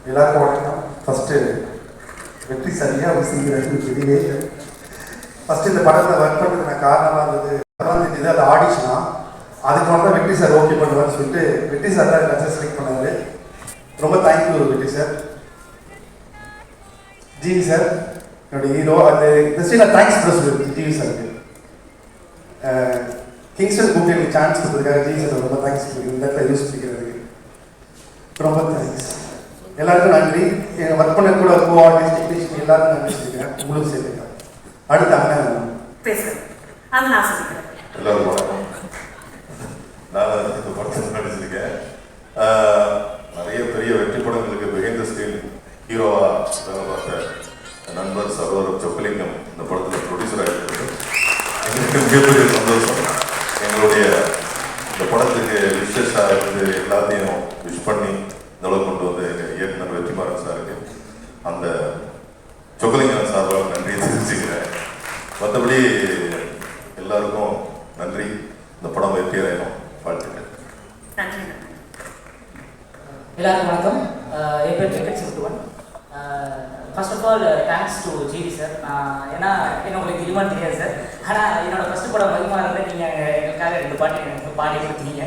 எல்லாருக்கும் வணக்கம். ஃபஸ்ட்டு வெற்றி சரியாக வசீங்கிறது தெரியவே இல்லை. ஃபஸ்ட்டு இந்த படத்தில் ஒர்க் பண்ணுறது நான் காரணமாக இருந்தது தெரிஞ்சது அது ஆடிஷனா. அதுக்கு வந்து வெற்றி சார் ஓகே பண்ணுவார்னு சொல்லிட்டு வெற்றி சார் தான் எல்லாத்தையும் செலக்ட் பண்ணார். ரொம்ப தேங்க்யூ வெற்றி சார். ஜிவி சார் என்னுடைய ஹீரோ. அந்த இந்த நான் தேங்க்ஸ் ப்ளஸ் ஜிவி சாருக்கு. கிங்ஸ்டன் கூப்பிட்டு எனக்கு சான்ஸ் கொடுத்ததுக்காக ஜிவி சார் ரொம்ப தேங்க்ஸ். இந்த இடத்துல யூஸ் பண்ணிக்கிறதுக்கு ரொம்ப தேங்க்ஸ். எல்லாருக்கும் நன்றி. ஒர்க் பண்ண கூட கோ ஆர்டிஸ்ட் டெக்னீஷியன் எல்லாருக்கும் நன்றி சொல்லிக்கிறேன். உங்களுக்கு சேர்த்துக்கிறேன். அடுத்த அண்ணன் பேசுகிறேன். அது நான் சொல்லிக்கிறேன். எல்லாரும் வணக்கம். நான் இந்த படத்தில் நடிச்சிருக்கேன். நிறைய பெரிய வெற்றி படங்களுக்கு பிஹைண்ட் த ஸ்க்ரீன் ஹீரோவாக வேலை பார்த்த நண்பர் சகோதரர் சொக்கலிங்கம் இந்த படத்தில் ப்ரொடியூசராக இருக்கிறது எங்களுக்கு மிகப்பெரிய சந்தோஷம். எங்களுடைய இந்த படத்துக்கு விஷஸாக இருந்து எல்லாத்தையும் விஷ் பண்ணி இந்த அளவுக்கு கொண்டு வந்து எங்கள் இயக்குனர் வெற்றிமாறன் சாருக்கு அந்த சொக்கலிங்கம் சார்பாக நன்றியை தெரிவிச்சுக்கிறேன். மற்றபடி எல்லாருக்கும் நன்றி. இந்த படம் வெற்றி அடையணும். வாழ்த்துக்கள். நன்றி. எல்லாருக்கும் வணக்கம். என் பேர் Venkat Sivathuvan. First of all thanks to GV sir. ஏன்னா உங்களுக்கு தெரியுமான்னு தெரியாது சார். ஆனால் என்னோட ஃபஸ்ட்டு படம் மகிமாறதை நீங்கள் எங்களுக்காக 2 பாட்டு எனக்கு பாடி கொடுத்தீங்க.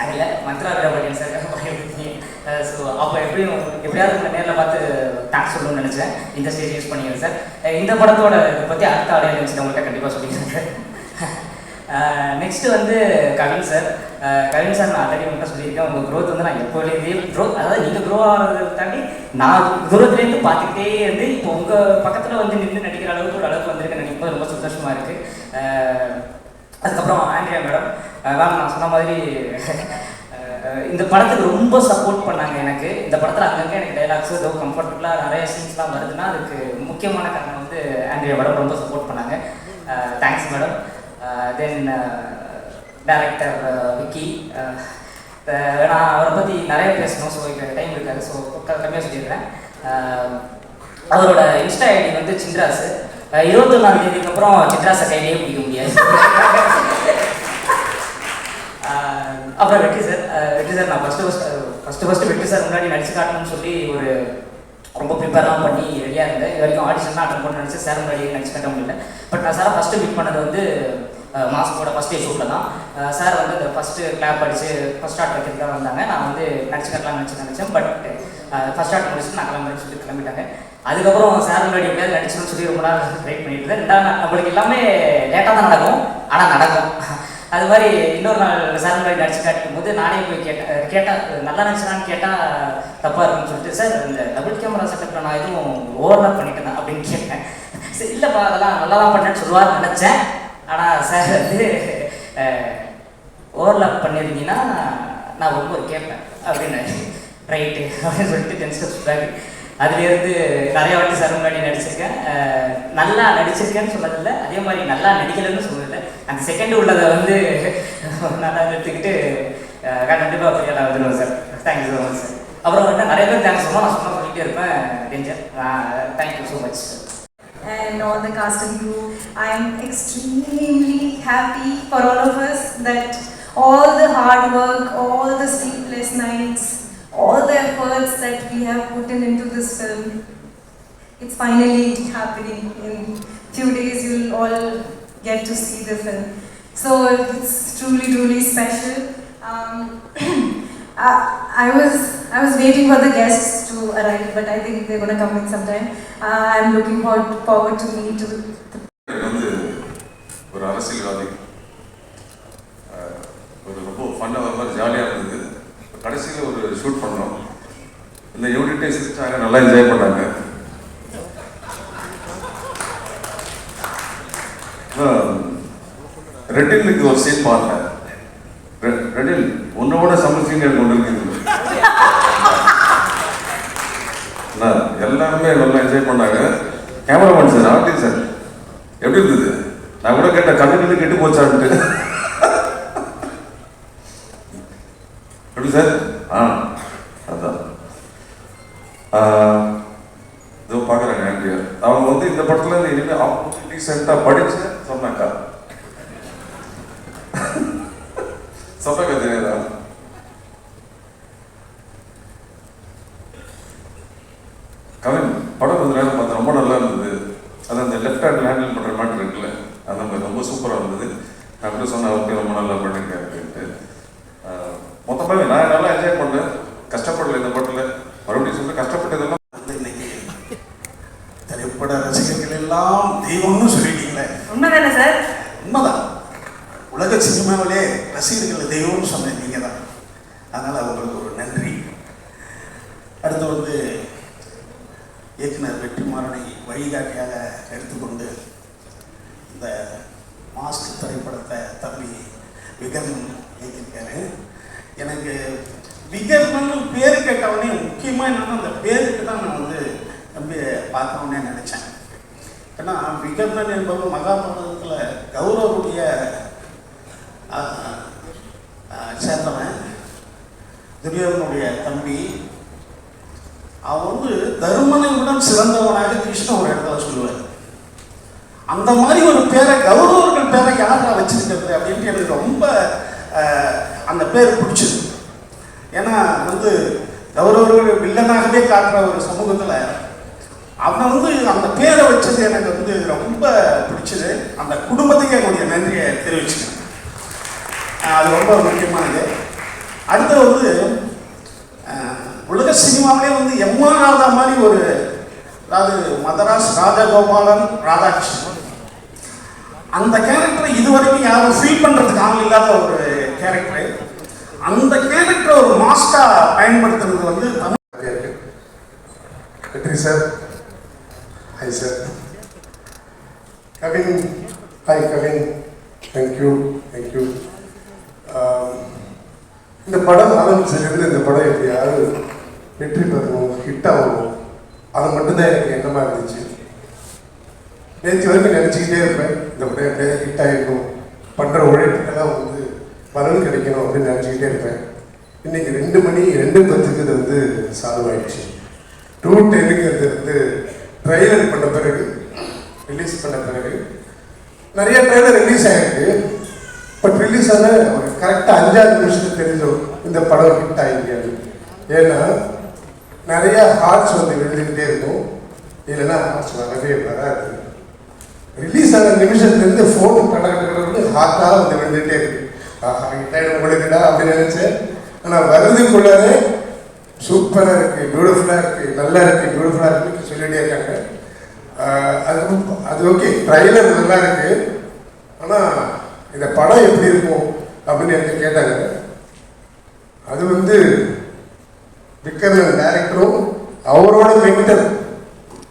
அதில் மந்த்ராவிட பாட்டியன் சார் பாடி கொடுத்தீங்க. ஸோ அப்போ எப்படியாவது உங்களை நேரில் பார்த்து தேங்க்ஸ் சொல்லணும்னு நினச்சேன். இந்த ஸ்டேஜ் யூஸ் பண்ணிங்க சார். இந்த படத்தோட இதை பற்றி அடுத்த ஆடியோ நினச்சி உங்கள்கிட்ட கண்டிப்பாக சொல்லிக்கிறேன். நெக்ஸ்ட்டு வந்து கவின் சார். கவின் சார் நான் ஆல்ரெடி உங்கள்கிட்ட சொல்லியிருக்கேன். உங்கள் க்ரோத் வந்து நான் எப்போலேருந்தே அதாவது நீங்கள் க்ரோ ஆகிறத தாண்டி நான் தூரத்துலேருந்து பார்த்துக்கிட்டே இருந்து இப்போ உங்கள் பக்கத்தில் வந்து நின்று நடிக்கிற அளவுக்கு ஒரு அளவுக்கு வந்திருக்கேன். நினைக்கும் ரொம்ப சந்தோஷமாக இருக்குது. அதுக்கப்புறம் ஆண்ட்ரியா மேடம் நான் சொன்ன மாதிரி இந்த படத்துக்கு ரொம்ப சப்போர்ட் பண்ணாங்க. எனக்கு இந்த படத்தில் அங்கங்கே எனக்கு டைலாக்ஸு ஏதோ கம்ஃபர்டபுளாக நிறைய சீன்ஸ்லாம் வருதுன்னா அதுக்கு முக்கியமான காரணம் வந்து ஆண்ட்ரியா மேடம் ரொம்ப சப்போர்ட் பண்ணாங்க. Thanks madam. Then director Vicky. நான் அவரை பற்றி நிறைய பேசணும். ஸோ இப்போ டைம் இருக்காது. ஸோ கம்மியாக சொல்லிடுறேன். அவரோட இன்ஸ்டா ஐடி வந்து சின்ராஸ். 21ஆம் தேதிக்கு அப்புறம் சின்ராஸை கையிலேயே பிடிக்க முடியாது. அப்புறம் வெற்றி சார் நான் ஃபஸ்ட்டு வெற்றி சார் முன்னாடி நடிச்சு காட்டணும்னு சொல்லி ஒரு ரொம்ப ப்ரிப்பேர்லாம் பண்ணி ரெடியாக இருந்தேன். இது வரைக்கும் ஆடிஷன்லாம் அட்டன் பண்ண நினச்சி சார் முன்னாடி நடிச்சு காட்ட முடியல. பட் நான் சாரை ஃபஸ்ட்டு மீட் பண்ணது வந்து மாஸ்கோட ஃபஸ்ட் டே ஷூட்டில் தான். சார் வந்து இந்த ஃபஸ்ட்டு கிளாப் அடித்து ஃபஸ்ட் ஷாட் வைக்கிறதுக்காக வந்தாங்க. நான் வந்து நடிச்சு காட்டலாம் நினச்சேன். பட் ஃபஸ்ட் ஷாட் முடிச்சுட்டு நான் கிளம்புறேன்னு சொல்லி கிளம்பிட்டாங்க. அதுக்கப்புறம் சார் முன்னாடி எப்படியாவது நடிச்சணும்னு சொல்லி ரொம்ப நாள் ட்ரை பண்ணிட்டு இருந்தேன். 2 நாள் நம்மளுக்கு எல்லாமே லேட்டாக தான் நடக்கும், ஆனால் நடக்கும். அது மாதிரி இன்னொரு நாள் சார் முன்னாடி நடிச்சு காட்டும் போது நானே போய் கேட்டால் நல்லா நடிச்சான்னு கேட்டால் தப்பாக இருக்குன்னு சொல்லிட்டு சார் இந்த டபுள் கேமரா செட்டப்பில் நான் எதுவும் ஓவர்லாப் பண்ணிட்டேன் அப்படின்னு கேட்டேன். சரி இல்லைப்பா அதெல்லாம் நல்லா தான் பண்ணேன்னு சொல்லுவார்னு நினச்சேன். ஆனால் சார் வந்து ஓவர்லாப் பண்ணியிருந்தீங்கன்னா நான் ரொம்ப கேட்பேன் அப்படின்னு ரைட்டு அப்படின்னு சொல்லிட்டு 10 ஸ்டெப்ஸ் பேக். அதுலேருந்து நிறைய வாட்டி சார் முன்னாடி நடிச்சிருக்கேன். நல்லா நடிச்சிருக்கேன்னு சொன்னதில்லை, அதே மாதிரி நல்லா நடிக்கலைன்னு சொன்னதில்லை. அந்த செகண்ட் உள்ளதை வந்து நல்லா எடுத்துக்கிட்டு கண்டிப்பாக அப்படியே நான் வந்துடுவேன் sir. Thank you so much sir. அப்புறம் வந்து நிறைய பேர் தேங்க்ஸ் சொல்லுவோம். நான் சொன்னால் சொல்லிகிட்டே இருப்பேன். Tension. Thank you so much sir. And all the cast and crew, I am extremely happy for all of us that all the hard work, all the sleepless nights, all the efforts that we have put into this film, it's finally happening. In few days you'll all get to see the film. So it's truly special. I was waiting for the guests to arrive, but I think they're going to come in sometime. I'm looking forward to meet ஒரு அரசியல்வாதி ஒரு ரொம்ப ஃபன்னாக வர மாதிரி ஜாலியாக இருந்தது. கடைசியில் ஒரு ஷூட் பண்ணோம். இந்த யூனிட்டை சிரிச்சாங்க, நல்லா என்ஜாய் பண்ணாங்க. ரெட்டிலுக்கு ஒரு சீன் பார்த்தேன். ரெட்டில் உன்னோட சமைச்சிங்க கொண்டு இருக்குது. எல்லாருமே நல்லா என்ஜாய் பண்ணாங்க. கேமராமேன் சார், ஆர்டிஸ்ட் சார் எப்படி இருந்தது? நான் கூட கேட்டேன் கண்ணு கெட்டு போச்சான்ட்டு. எப்படி சார்? அதான் இதோ பார்க்குறாங்க ஆண்ட்ரியா. அவங்க வந்து இந்த படத்துல இருந்து இனிமேல் ஆப்பர்ச்சுனிட்டி சென்ட்டாக படிச்சு சொன்னாக்கா தெரியாதா? கவின் படம் கொஞ்ச நேரம் பார்த்து ரொம்ப நல்லா இருந்தது. அது அந்த லெஃப்ட் ஹேண்ட் ஹேண்டில் பண்ணுற மாதிரி இருக்குல்ல, அந்த மாதிரி ரொம்ப சூப்பராக இருந்தது. நான் அப்படி சொன்னேன், அவருக்கு ரொம்ப நல்லா பண்ணிருக்கேன் அப்படின்ட்டு. மொத்தமாகவே நான் நல்லா என்ஜாய் பண்ணேன். கஷ்டப்படல இந்த படத்தில். மறுபடியும் சொல்ல கஷ்டப்பட்டதெல்லாம் வந்து இன்னைக்கு திரைப்பட ரசிகர்கள் எல்லாம் தெய்வம்னு சொல்லிட்டீங்களே. உண்மைதானே சார்? உண்மைதான். உலக சினிமாவிலே ரசிகர்கள் தெய்வம்னு சொன்னேன் நீங்கள் தான். அதனால் அவங்களுக்கு ஒரு நன்றி. அடுத்து வந்து இயக்குனர் வெற்றிமாறனை வழிகாட்டியாக எடுத்துக்கொண்டு இந்த மாஸ்க் திரைப்படத்தை தம்பி விகர்ணன் இயக்கியிருக்காரு. எனக்கு விகர்ணன் பேர் கேட்டவுடனே முக்கியமாக என்னன்னா அந்த பேருக்கு தான் நான் வந்து தம்பி பார்த்தோன்னே நினச்சேன். ஏன்னா விகர்ணன் என்பவர் மகாபாரதத்தில் கௌரவருடைய சேர்ந்தவன், துரியோதனுடைய தம்பி. அவன் வந்து தருமனை விட சிறந்தவனாக கிருஷ்ணன் ஒரு இடத்துல சொல்லுவார். அந்த மாதிரி ஒரு பேரை கௌரவர்கள் பேரை யாரா வச்சிருக்கிறது அப்படின்ட்டு எனக்கு ரொம்ப அந்த பேர் பிடிச்சது. ஏன்னா வந்து கௌரவர்கள் வில்லனாகவே காட்டுற ஒரு சமூகத்தில் அவன் வந்து அந்த பேரை வச்சது எனக்கு வந்து ரொம்ப பிடிச்சது. அந்த குடும்பத்துக்கு என்னுடைய நன்றியை தெரிவிச்சுக்கிறேன். அது ரொம்ப முக்கியமானது. அடுத்து வந்து உலக சினிமாவிலே வந்து எம்ஆர் ராதா மாதிரி ஒரு, அதாவது மதராஸ் ராஜகோபாலன் ராதாகிருஷ்ணன், அந்த கேரக்டரை இதுவரைக்கும் யாரும் ஃபீல் பண்ணுறதுக்கு ஆள் இல்லாத ஒரு கேரக்டர். அந்த கேரக்டரை ஒரு மாஸ்டா பயன்படுத்துறது வந்து தமிழ். வெற்றி sir, hi sir. Kavin, hi Kavin, thank you thank you. இந்த படம் ஆரம்பிச்சிலிருந்து இந்த படம் எப்படியாவது வெற்றி பெறணும், ஹிட் ஆகணும், அது மட்டும்தான் எனக்கு எண்ணமாக இருந்துச்சு. நேற்று வரைக்கும் நினச்சிக்கிட்டே இருப்பேன், இந்த படம் எப்படியா ஹிட் ஆகிடணும், பண்ணுற உழைப்புக்கெல்லாம் வந்து பலன் கிடைக்கணும் அப்படின்னு நினச்சிக்கிட்டே இருப்பேன். இன்றைக்கி 2 மணி 2:10 இது வந்து சால்வ் ஆகிடுச்சு. 2:10 அது வந்து ட்ரெய்லர் பண்ண பிறகு, ரிலீஸ் பண்ண பிறகு நிறைய ட்ரெய்லர் ரிலீஸ் ஆகிருக்கு. பட் ரிலீஸ் ஆன ஒரு கரெக்டாக 5-6 நிமிஷத்துக்கு தெரிஞ்சோம் இந்த படம் ஹிட் ஆகிருக்காது. ஏன்னா நிறைய ஹார்ட்ஸ் வந்து விழுந்துக்கிட்டே இருக்கும், இல்லைன்னா ஹார்ட்ஸ் வரவே வராது. ரிலீஸ் ஆன நிமிஷத்துலேருந்து ஃபோன் கடற்கரை ஹார்ட்டாக வந்து விழுந்துகிட்டே இருக்கு. ஹிட் ஆகிடும் உங்களுக்குடா அப்படின்னு நினச்சேன். ஆனால் வருதுக்குள்ளே சூப்பராக இருக்குது, பியூட்டிஃபுல்லாக இருக்குது, நல்லா இருக்குது, பியூட்டிஃபுல்லாக இருக்குன்னு சொல்லிகிட்டே இருக்காங்க. அது ஓகே, ட்ரைலர் நல்லா இருக்குது. ஆனால் இந்த படம் எப்படி இருக்கும் அப்படின்னு எனக்கு கேட்டாங்க. அது வந்து விக்ரமன் டைரக்டரும் அவரோட மென்டர்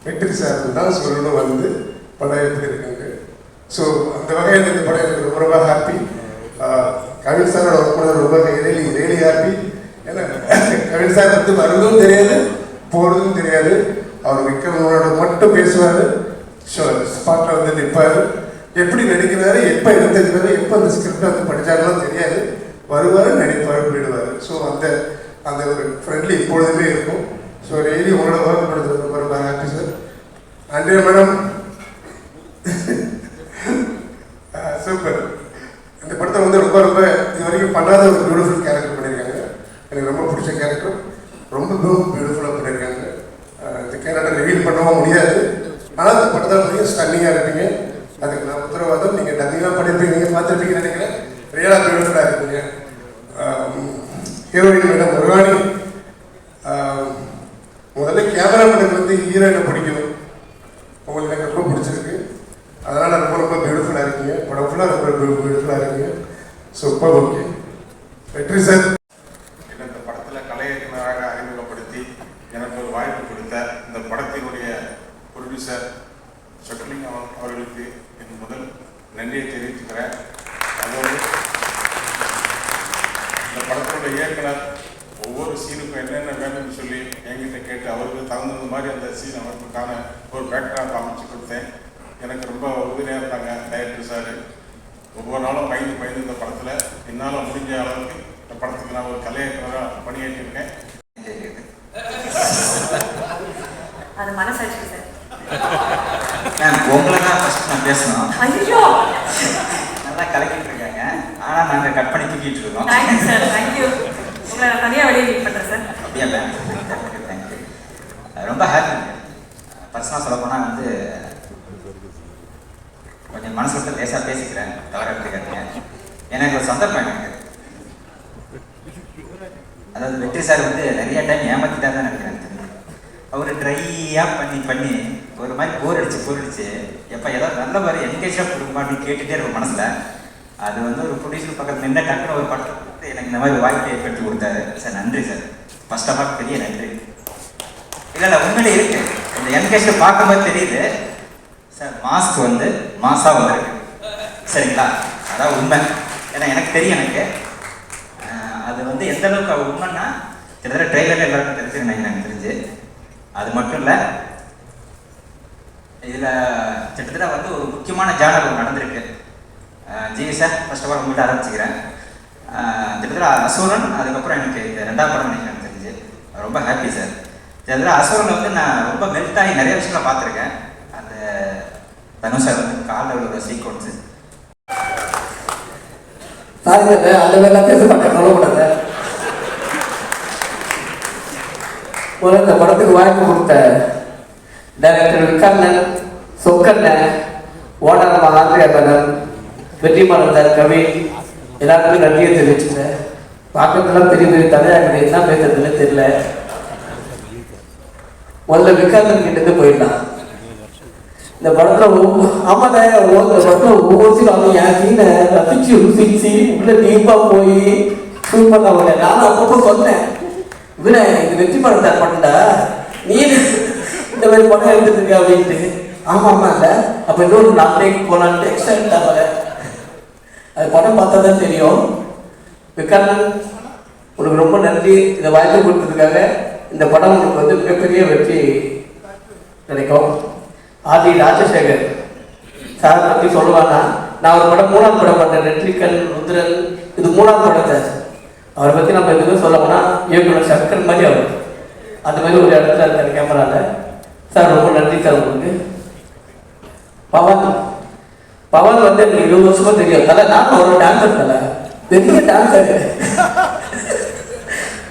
வெற்றி சார் தான் சொல்லணும் வந்து படம் எப்படி இருக்குங்க. ஸோ அந்த வகையில் இந்த படம் எனக்கு ரொம்ப ரொம்ப ஹாப்பி. கவின் சாரோட ஒர்க் பண்ணது ரொம்ப ரியலி ஹாப்பி. ஏன்னா கவின் சார் வந்து வருவதும் தெரியாது, போகிறதும் தெரியாது. அவர் விக்ரமனோட மட்டும் பேசுவார், ஷோ ஸ்பாட்டில் வந்து நிற்பார். எப்படி நடிக்கிறாரு, எப்போ எடுத்துக்கிறாரு, எப்போ அந்த ஸ்கிரிப்டை வந்து படித்தாருலாம் தெரியாது. வருவார், நடிப்பார், போயிடுவார். ஸோ அந்த ஒரு ஃப்ரெண்ட்லி இப்பொழுதுமே இருக்கும். ஸோ டெய்லி உங்களோட ஒர்க் பண்ணுறது ரொம்ப ரொம்ப happy sir. Andrea madam super. இந்த படத்தை வந்து ரொம்ப ரொம்ப இது வரைக்கும் பண்ணாத ஒரு பியூட்டிஃபுல் கேரக்டர் பண்ணியிருக்காங்க. எனக்கு ரொம்ப பிடிச்ச கேரக்டர், ரொம்ப பியூட்டிஃபுல்லாக பண்ணியிருக்காங்க. இந்த கேரக்டர் ரிவீல் பண்ணவும் முடியாது. ஆனால் இந்த படத்தை வந்து ஸ்டன்னிங்காக இருப்பீங்க, அதுக்கு நான் உத்தரவாதம். நீங்கள் டப்பிங்காக பண்ணியிருப்பீங்க, நீங்கள் பார்த்துருப்பீங்கன்னு நினைக்கிறேன். ரியலாக பியூட்டிஃபுல்லாக இருப்பீங்க. ஹீரோயின் மேடம் முருகானி, முதல்ல கேமராமேனுக்கு வந்து ஹீரோயினை பிடிக்கணும். உங்களுக்கு எனக்கு ரொம்ப பிடிச்சிருக்கு, அதனால் ரொம்ப ரொம்ப பியூட்டிஃபுல்லாக இருக்கீங்க. படம் ஃபுல்லாக ரொம்ப பியூட்டிஃபுல்லாக இருக்கீங்க. சூப்பர். ஓகே வெற்றி சார். இந்த படத்தில் கலை இயக்குநராக அறிமுகப்படுத்தி எனக்கு ஒரு வாய்ப்பு கொடுத்த இந்த படத்தினுடைய ப்ரொடியூசர் ஷட்லிங் அவர்களுக்கு என் முதல் நன்றியை தெரிவித்துக்கிறேன். அதோடு இந்த படத்தினுடைய இயக்குனர் ஒவ்வொரு சீனுக்கும் என்னென்ன வேணும்னு சொல்லி என்கிட்ட கேட்டு அவருக்கு தகுந்த மாதிரி அந்த சீன் அமைப்புக்கான ஒரு பேக்ராப் அமைச்சு கொடுத்தேன். எனக்கு ரொம்ப உதவியாக இருந்தாங்க டைரக்டர் சார். ஒவ்வொரு நாளும் பயந்து இந்த படத்தில் என்னால் முடிஞ்ச அளவுக்கு இந்த படத்துக்கு நான் ஒரு கலையேற்றராக பணியேற்றிருக்கேன். அது மனசாட்சி சார். உங்களை தான் ஃபர்ஸ்ட் நான் பேசணும். ஐயோ நல்லா கலக்கிட்டு இருக்காங்க, ஆனால் நாங்கள் கட் பண்ணி தூக்கிட்டு இருக்கோம். Thank you sir, thank you. உங்களை நான் தனியாக வெளியே மீட் பண்ணுறேன் சார். அப்படியா மேம்? தேங்க்யூ. ரொம்ப ஹாப்பி. லேசாக பேசிக்கிறேன், தவறாக எடுத்துக்காதீங்க. எனக்கு ஒரு சந்தர்ப்பம் எனக்கு, அதாவது வெற்றி சார் வந்து நிறைய டைம் ஏமாத்திட்டா தான் நினைக்கிறேன். அவர் ட்ரையாக பண்ணி ஒரு மாதிரி போர் அடிச்சு எப்போ ஏதாவது நல்ல மாதிரி என்கேஜாக கொடுக்குமா அப்படின்னு கேட்டுகிட்டே இருக்கும் மனசில். அது வந்து ஒரு ப்ரொடியூசர் பக்கத்தில் நின்று டக்குனு ஒரு படத்தை கொடுத்து எனக்கு இந்த மாதிரி வாய்ப்பை ஏற்படுத்தி கொடுத்தாரு சார். நன்றி சார், ஃபர்ஸ்ட் ஆஃப் ஆல் பெரிய நன்றி. இல்லை உண்மையிலே இருக்கு, இந்த என்கேஜை பார்க்கும்போது தெரியுது சார், மாஸ்க் வந்து மாசாக வந்திருக்கு சரிங்களா. அதான் உண்மை, ஏன்னா எனக்கு தெரியும். எனக்கு அது வந்து எந்த அளவுக்கு அவர் உண்மைன்னா கிட்டத்தட்ட ட்ரெயிலரில் எல்லாருக்கும் தெரிஞ்சுருந்தேன் எனக்கு தெரிஞ்சு. அது மட்டும் இல்லை, இதில் கிட்டத்தட்ட வந்து ஒரு முக்கியமான ஜானர் நடந்திருக்கு. GV sir, first of all உங்கள்கிட்ட ஆரம்பிச்சுக்கிறேன். கிட்டத்தட்ட அசுரன், அதுக்கப்புறம் எனக்கு இந்த 2ஆம் படம் எனக்கு தெரிஞ்சு ரொம்ப ஹாப்பி சார். கிட்டத்தட்ட அசுரனில் வந்து நான் ரொம்ப மெல்ட் ஆகி நிறைய விஷயங்களை பார்த்துருக்கேன். அந்த தனுஷ் சார் வந்து காலில் ஒரு சீக்வன்ஸு சாரி சார், அந்த மாதிரிலாம் பேச மாட்டேன், சொல்லக்கூடாது. முதல்ல இந்த படத்துக்கு வாய்ப்பு கொடுத்த டைரக்டர் விக்கண்ணன், சொக்கண்ணன், ஓனர் ஆந்திரேபனன், வெற்றிமாறன் சார், கவி எல்லாருக்குமே நன்றியை தெரிவிச்சுக்கிறேன். பார்க்கறதுலாம் பெரிய பெரிய தலையாக்குது, என்ன பேசுறதுன்னு தெரியல. முதல்ல விக்கண்ணன் கிட்டேருந்து போயிடலாம். இந்த படத்தில் ஆமாண்ணே, இந்த படத்தில் ஒவ்வொரு சீனும் அவங்க என் சீனை ரசிச்சு ருசிச்சு உள்ள டீப்பாக போய் ஷூட் பண்ண உடனே நானும் அப்பப்போ சொன்னேன், இவனை இது வெற்றி படம் சார் பண்ணண்டா, நீ இந்த மாதிரி படம் எடுத்துருக்க அப்படின்ட்டு. ஆமாம் இல்லை, அப்போ இன்னொரு 4 டேக் போகலான்ட்டு எக்ஸ்டெண்ட் ஆகலை. அது படம் பார்த்தா தான் தெரியும். விக்கண்ணன், உனக்கு ரொம்ப நன்றி இதை வாய்ப்பு கொடுத்ததுக்காக. இந்த படம் உனக்கு வந்து மிகப்பெரிய வெற்றி கிடைக்கும். ஆதி ராஜசேகர் சார் பற்றி சொல்லுவானா, நான் ஒரு படம் 3ஆம் படம் பண்ணேன், நெட்ரிக்கன் ருத்ரன், இது 3ஆம் படம் சார். அவரை பற்றி நம்ம எதுவும் சொல்லணும்னா இயக்குனர் சங்கர் மாதிரி அவர் அந்த மாதிரி ஒரு இடத்துல இருக்கார் கேமராவில். சார் ரொம்ப நன்றி சார் உங்களுக்கு. பவன் வந்து எனக்கு 20 வருஷமா தெரியும் தலை. நான் ஒரு டான்ஸர் தலை, பெரிய டான்ஸர்.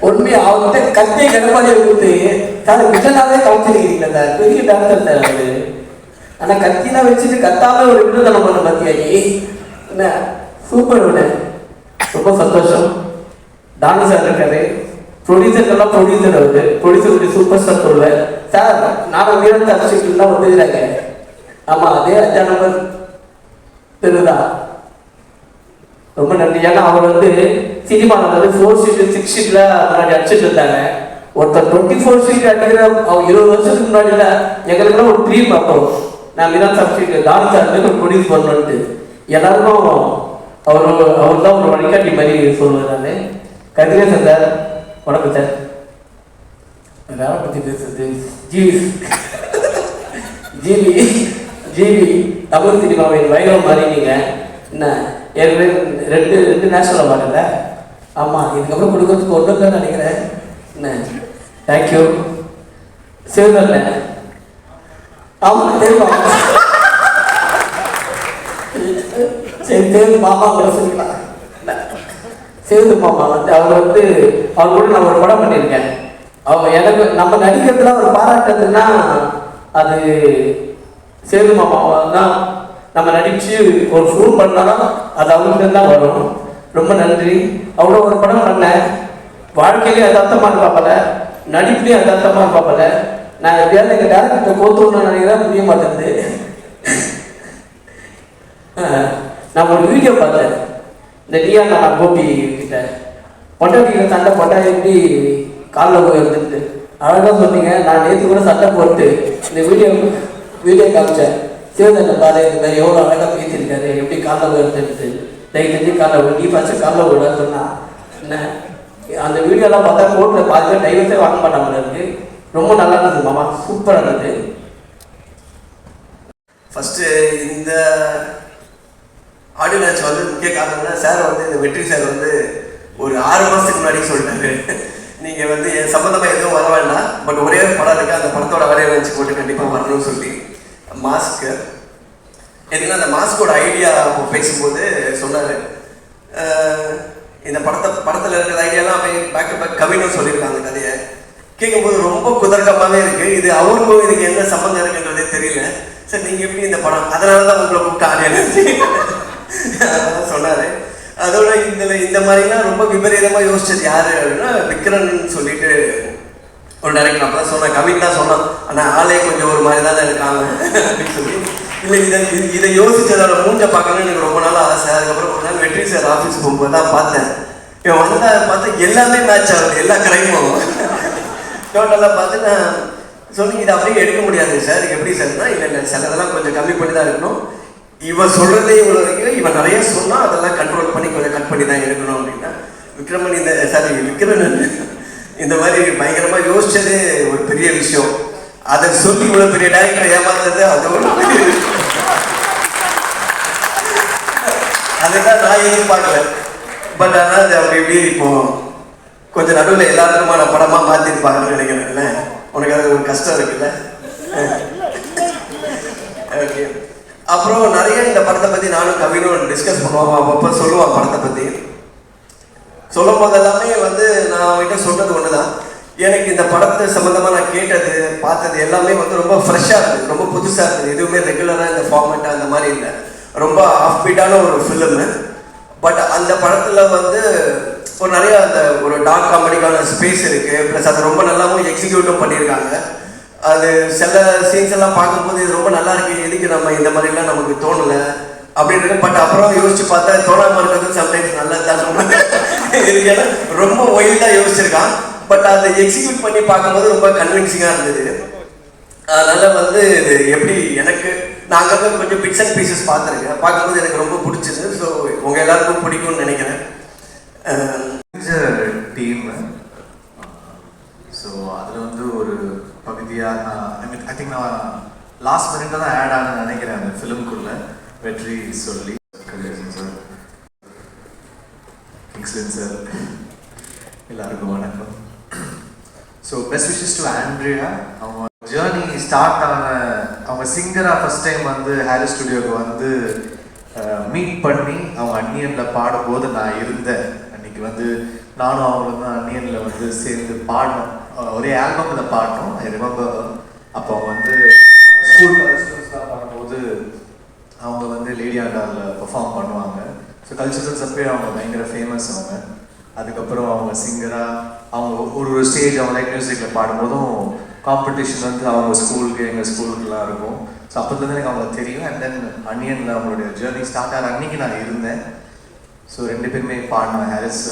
உண்மையை அவர்கிட்ட கத்தியை கடப்பாடியை கொடுத்து சார் வில்லனாவே கவுச்சிருக்கீங்களா சார், பெரிய டான்ஸர் சார் அவரு. ஆனால் கத்திலாம் வச்சுட்டு கத்தாம ஒரு விருதனம் பண்ண பத்தியாகி என்ன சூப்பர் விட ரொம்ப சந்தோஷம். டானி சார் இருக்காரு, ப்ரொடியூசர்லாம் ப்ரொடியூசர் அவரு, ப்ரொடியூசர் சூப்பர் ஸ்டார் சொல்லுவேன் சார். நானும் வீரத்தை அரிசிட்டுலாம் வந்துடுறாங்க. ஆமாம், அதே 5ஆம் நம்பர் தெருதான். ரொம்ப நன்றி. ஏன்னா அவர் வந்து சினிமாவில் வந்து 4 ஷீட்டு 6 ஷீட்டில் முன்னாடி அடிச்சுட்டு இருந்தாங்க. ஒருத்தர் 24 ஷீட் அடிக்கிற அவர் 20 வருஷத்துக்கு முன்னாடியில் எங்களுக்குலாம் ஒரு ட்ரீம். அப்போ நான் மிரான் சப்ஸ்டியூட் டான்ஸ் சார்லேருந்து ஒரு ப்ரொடியூஸ் பண்ணணுன்ட்டு எல்லாருக்கும் அவர் தான் ஒரு வழிகாட்டி மாதிரி சொல்லுவேன் நான். கதிரேசன் சார் வணக்கம் சார். வேற பற்றி பேசுறது ஜிவி தமிழ் சினிமாவின் வைரம் மாதிரி நீங்கள் என்ன ஏற்கனவே 2 நேஷனல் அவார்டுல. ஆமாம், இதுக்கப்புறம் கொடுக்கறதுக்கு ஒன்றும் தான் நினைக்கிறேன். என்ன தேங்க்யூ சிவகண்ண. ஆமாம் தெரியுமா, சரி தேவு மாமா கூட சொல்லிக்கலாம். சேது மாமா வந்து அவர் வந்து அவர் கூட நான் ஒரு படம் பண்ணியிருக்கேன். அவங்க எனக்கு நம்ம நடிக்கிறதுலாம் ஒரு பாராட்டுறதுன்னா அது சேது மாமாவை தான். நம்ம நடித்து ஒரு ஷூட் பண்ணாலும் அது அவங்கள்ட்ட தான் வரும். ரொம்ப நன்றி. அவ்வளோ ஒரு படம் பண்ணேன், வாழ்க்கையிலேயே யதார்த்தமாக பார்ப்பல, நடிப்புலேயும் யதார்த்தமாக பார்ப்பல. நான் எப்படியாவது எங்கள் டேரக்டர்கிட்ட கோத்துன்னு நினைக்கிறேன், முடிய மாட்டேங்குது. நான் ஒரு வீடியோ பார்த்தேன், இந்த டிஆர் நான் கோபி கிட்ட பொண்டாட்டியில் சண்டை போட்டால் எப்படி காலில் போயிருந்துட்டு அழகாக சொன்னீங்க. நான் நேற்று கூட சண்டை போட்டு இந்த வீடியோ காமிச்சேன். சிவதண்டை பாரு இந்த மாதிரி எவ்வளோ அழகாக பேசியிருக்காரு, எப்படி காலில் போயிருந்துட்டு தயவு செஞ்சு காலில் நீ ஃபஸ்ட்டு காலில் விடான்னு சொன்னா என்ன. அந்த வீடியோலாம் பார்த்தா கோர்ட்டில் பார்த்து டைவர்ஸே வாங்க மாட்டாங்க இருக்கு. ரொம்ப நல்லா இருந்தது மாமா, சூப்பராக இருந்தது. ஃபஸ்ட்டு இந்த ஆடியோ லான்ச் வந்து முக்கிய காரணம்னா சார் வந்து இந்த வெற்றி சார் வந்து ஒரு 6 மாதத்துக்கு முன்னாடி சொல்லிட்டாரு, நீங்கள் வந்து என் சம்மந்தமாக எதுவும் வர வேண்டாம், பட் ஒரே ஒரு படம் இருக்குது, அந்த படத்தோட ஆடியோ லான்ச் போட்டு கண்டிப்பாக வரணும்னு சொல்லி. மாஸ்க்கு எதுனா அந்த மாஸ்கோட ஐடியா அப்போ பேசும்போது சொன்னார், இந்த படத்தில் இருக்கிற ஐடியாலாம் அப்படியே பேக் டு பேக் கவினும் சொல்லியிருக்காங்க கதையை. கேட்கும்போது ரொம்ப குதர்க்கமாகவே இருக்குது. இது அவருக்கும் இதுக்கு என்ன சம்மந்தம் இருக்குன்றதே தெரியல. சார் நீங்கள் எப்படி இந்த படம், அதனால தான் உங்களை கூப்பிட்டு ஆடியோ அதான் சொன்னார். அதோட இந்த மாதிரிலாம் ரொம்ப விபரீதமாக யோசிச்சது யார் அப்படின்னா விக்ரன் சொல்லிட்டு ஒரு டைரக்டர். அப்போ தான் சொன்னேன், கவின் தான் சொன்னான், ஆனால் ஆளே கொஞ்சம் ஒரு மாதிரி தானே இருக்காங்க அப்படின்னு சொல்லி. இல்லை இதை யோசிச்சதோட மூஞ்ச பார்க்கணும்னு எனக்கு ரொம்ப நாள் ஆசை. அதுக்கப்புறம் ஒரு நாள் வெற்றி சார் ஆஃபீஸ் போகும்போது தான் பார்த்தேன். இவன் வந்தா பார்த்து எல்லாமே மேட்ச் ஆகுது, எல்லா கிரைமும் டோட்டலாக பார்த்து நான் சொல்லி இதை அப்படியே எடுக்க முடியாது சார், எப்படி சார்னா இல்லை சிலதெல்லாம் கொஞ்சம் கம்மி பண்ணி தான் இருக்கணும். இவன் சொல்கிறதே இவ்வளோ வரைக்கும் இவன் நிறைய சொன்னால் அதெல்லாம் கண்ட்ரோல் பண்ணி கொஞ்சம் கட் பண்ணி தான் எடுக்கணும் அப்படின்னா விக்ரமன் விக்ரமன் இந்த மாதிரி பயங்கரமாக யோசிச்சதே ஒரு பெரிய விஷயம். அதை சொல்லி இவ்வளோ பெரிய டைரக்டரை ஏமாத்துறது அதோட அதுதான் நான் எதிர்பார்க்கல. பட் ஆனால் அது அப்படி இப்படி இப்போ கொஞ்சம் நடுவில் எல்லாத்துக்குமான படமாக மாற்றிருப்பாங்கன்னு நினைக்கிறேன்ல. உனக்கு அது ஒரு கஷ்டம் இருக்குல்ல. ஓகே. அப்புறம் நிறைய இந்த படத்தை பற்றி நானும் கவினும் டிஸ்கஸ் பண்ணுவோம். அப்பப்போ சொல்லுவான் படத்தை பற்றி. சொல்லும் போதெல்லாமே நான் அவங்ககிட்ட சொன்னது ஒன்று தான், எனக்கு இந்த படத்தை சம்மந்தமாக நான் கேட்டது பார்த்தது எல்லாமே ரொம்ப ஃப்ரெஷ்ஷாக இருக்குது, ரொம்ப புதுசாக இருக்குது. எதுவுமே ரெகுலராக இந்த ஃபார்மேட்டாக அந்த மாதிரி இல்லை, ரொம்ப ஆஃப் பீட்டான ஒரு ஃபிலிமு. பட் அந்த படத்தில் ஒரு நிறைய அந்த ஒரு டார்க் காமெடிக்கான ஸ்பேஸ் இருக்குது. ப்ளஸ் அதை ரொம்ப நல்லாவும் எக்ஸிக்யூட்டும் பண்ணியிருக்காங்க. அது சில சீன்ஸ் எல்லாம் பார்க்கும்போது இது ரொம்ப நல்லா இருக்கு, எதுக்கு நம்ம இந்த மாதிரிலாம் நமக்கு தோணலை அப்படின்னு. பட் அப்புறம் யோசிச்சு பார்த்தா தோணாமல் இருக்கிறது சம்டைம்ஸ் நல்லா தான் ஏன்னா ரொம்ப ஒயில்டாக யோசிச்சிருக்கான். பட் அதை எக்ஸிக்யூட் பண்ணி பார்க்கும்போது ரொம்ப கன்வின்சிங்காக இருந்தது. அதனால் இது எப்படி எனக்கு நாங்கள் கொஞ்சம் பிக்ஸ் அண்ட் பீசஸ் பார்த்துருக்கேன், பார்க்கும்போது எனக்கு ரொம்ப பிடிச்சது. ஸோ உங்கள் எல்லாருக்கும் பிடிக்கும்னு நினைக்கிறேன். டீம் ஸோ அதில் ஒரு பகுதியாக ஐ திங்க் நான் லாஸ்ட் மினிட்ல தான் ஆட் ஆனு நினைக்கிறேன் அந்த ஃபிலிம்குள்ளே. வெற்றி சொல்லி சார், கிங்ஸ்லின் சார், எல்லாருக்கும் வணக்கம். So best wishes to Andrea. அவங்க ஜேர்னி ஸ்டார்ட் ஆன, அவங்க சிங்கராக ஃபஸ்ட் டைம் ஹாரிஸ் ஸ்டுடியோவுக்கு மீட் பண்ணி அவங்க அன்னியனில் பாடும்போது நான் இருந்தேன். அன்னைக்கு நானும் அவங்களும் தான் அன்னியனில் சேர்ந்து பாடினோம், ஒரே ஆல்பமில் பாடினோம். ஐ ரிமெம்பர் அப்போ அவங்க ஸ்கூல் கல்ச்சுரல்ஸ்லாம் பாடும்போது அவங்க லேடி ஆண்டாரில் பெர்ஃபார்ம் பண்ணுவாங்க. ஸோ கல்ச்சுரல்ஸ் அப்போயே அவங்க பயங்கர ஃபேமஸ். அவங்க அதுக்கப்புறம் அவங்க சிங்கராக அவங்க ஒரு ஸ்டேஜ் அவங்க லைட் மியூசிக்கில் பாடும்போதும் காம்படிஷன் அவங்க ஸ்கூலுக்கு எங்கள் ஸ்கூலுக்குலாம் இருக்கும். ஸோ அப்போதுலேருந்து எனக்கு அவங்களுக்கு தெரியும். அண்ட் தென் அன்னியனில் அவங்களுடைய ஜேர்னி ஸ்டார்ட் ஆகிற அன்றைக்கி நான் இருந்தேன். ஸோ ரெண்டு பேருமே பாடின ஹாரிஸ்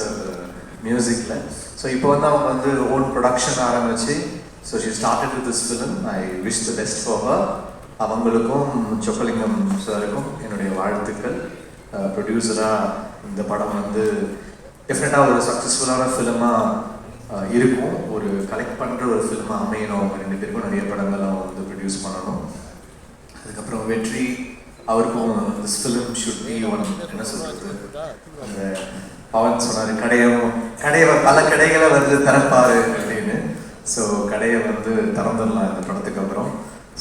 மியூசிக்கில். ஸோ இப்போ அவங்க ஓன் ப்ரொடக்ஷன் ஆரம்பிச்சு. So she started with this film. I wish the best for her. அவங்களுக்கும் சொக்கலிங்கம் சாருக்கும் என்னுடைய வாழ்த்துக்கள். ப்ரொடியூசராக இந்த படம் டெஃபினட்டாக ஒரு சக்ஸஸ்ஃபுல்லான ஃபிலிமாக இருக்கும், ஒரு கலெக்ட் பண்ணுற ஒரு ஃபிலிமாக அமையணும். அவங்க ரெண்டு பேருக்கும் நிறைய படங்கள் அவங்க ப்ரொடியூஸ் பண்ணணும். அதுக்கப்புறம் வெற்றி அவருக்கும் this film should be one, என்ன சொல்கிறது, அந்த பவன் சொன்னார் கடையை பல கடைகளை திறப்பாரு அப்படின்னு. ஸோ கடையை திறந்துடலாம் இந்த படத்துக்கு அப்புறம்.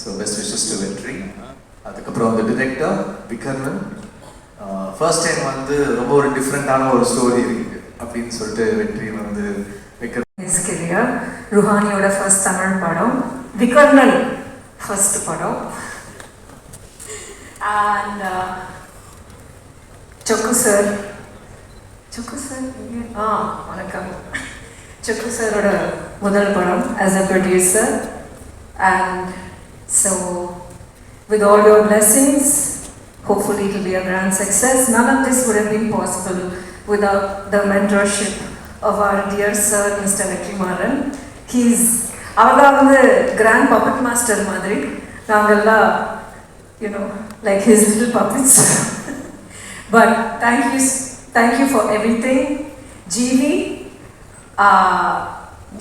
ஸோ பெஸ்ட் விஷஸ் டு வெற்றி. அதுக்கப்புறம் டிரெக்டர் விக்ரமன். ஃபர்ஸ்ட் டைம் ரொம்ப ஒரு டிஃப்ரெண்ட்டான ஒரு ஸ்டோரி இருக்கு அப்படின்னு சொல்லிட்டு வெற்றி விக்ரம் ருஹானியோட ஃபர்ஸ்ட் தமிழ் படம், விக்ரமன் ஃபர்ஸ்ட் படம். அண்ட் சொக்கு சார் வணக்கம். சொக்கு சாரோட முதல் படம் as a producer. And so with all your blessings, hopefully it will be a grand success. None of this would have been possible without the mentorship of our dear sir, Mr. Vetrimaran. அவர்தான் grand puppet master மாதிரி. நாங்கெல்லாம் like his little puppets. But thank you for everything.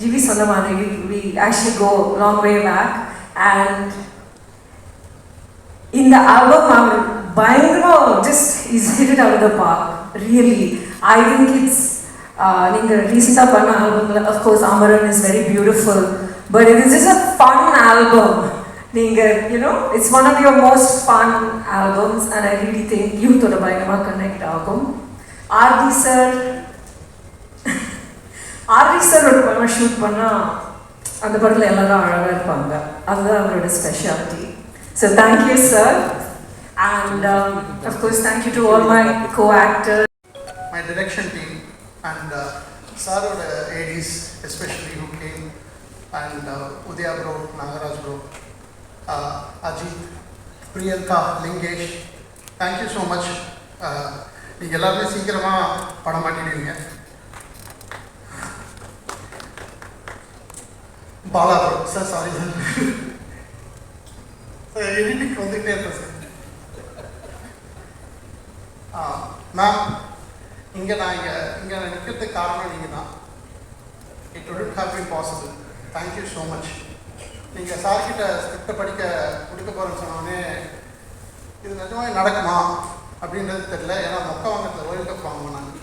GV சொன்ன மாதிரி we actually go long way back. And in the album பயங்கரமா just he's hit it out of the park, really. I think it's நீங்க ரீசெண்டா பண்ண ஆல்பம்ல of course Amaran is very beautiful, but it is just a fun album. நீங்க it's one of your most fun albums, and I really think youth ஓட பயங்கரமா connect ஆகும். RT sir ஒரு படம் shoot பண்ணா அந்த படத்தில் எல்லாரும் அழகாக இருப்பாங்க, அதுதான் அவரோட speciality. So thank you sir. And of course, thank you to all my co-actors. My direction team and Saroda ADs especially who came, and Udaya bro, Nagaraj bro, Ajit, Priyanka, Lingesh, thank you so much. நீங்க எல்லாருமே சீக்கிரமா படம் மாட்டிடுவீங்க. Bala bro sir, sorry sir, editing வந்துகிட்டே இருக்கேன் sir. Ma'am, இங்கே நான் இங்கே நிற்கிறதுக்கு காரணம் நீங்கள் தான். It wouldn't have been possible. Thank you so much. நீங்கள் சார்கிட்ட ஸ்கிரிப்டை கொடுக்க போகிறேன்னு சொன்னோடனே இது நிஜமாக நடக்குமா அப்படின்றது தெரியல. ஏன்னா மொக்க வாங்கத்தில் வேர்ல்டு கப் வாங்குவோம் நாங்கள்.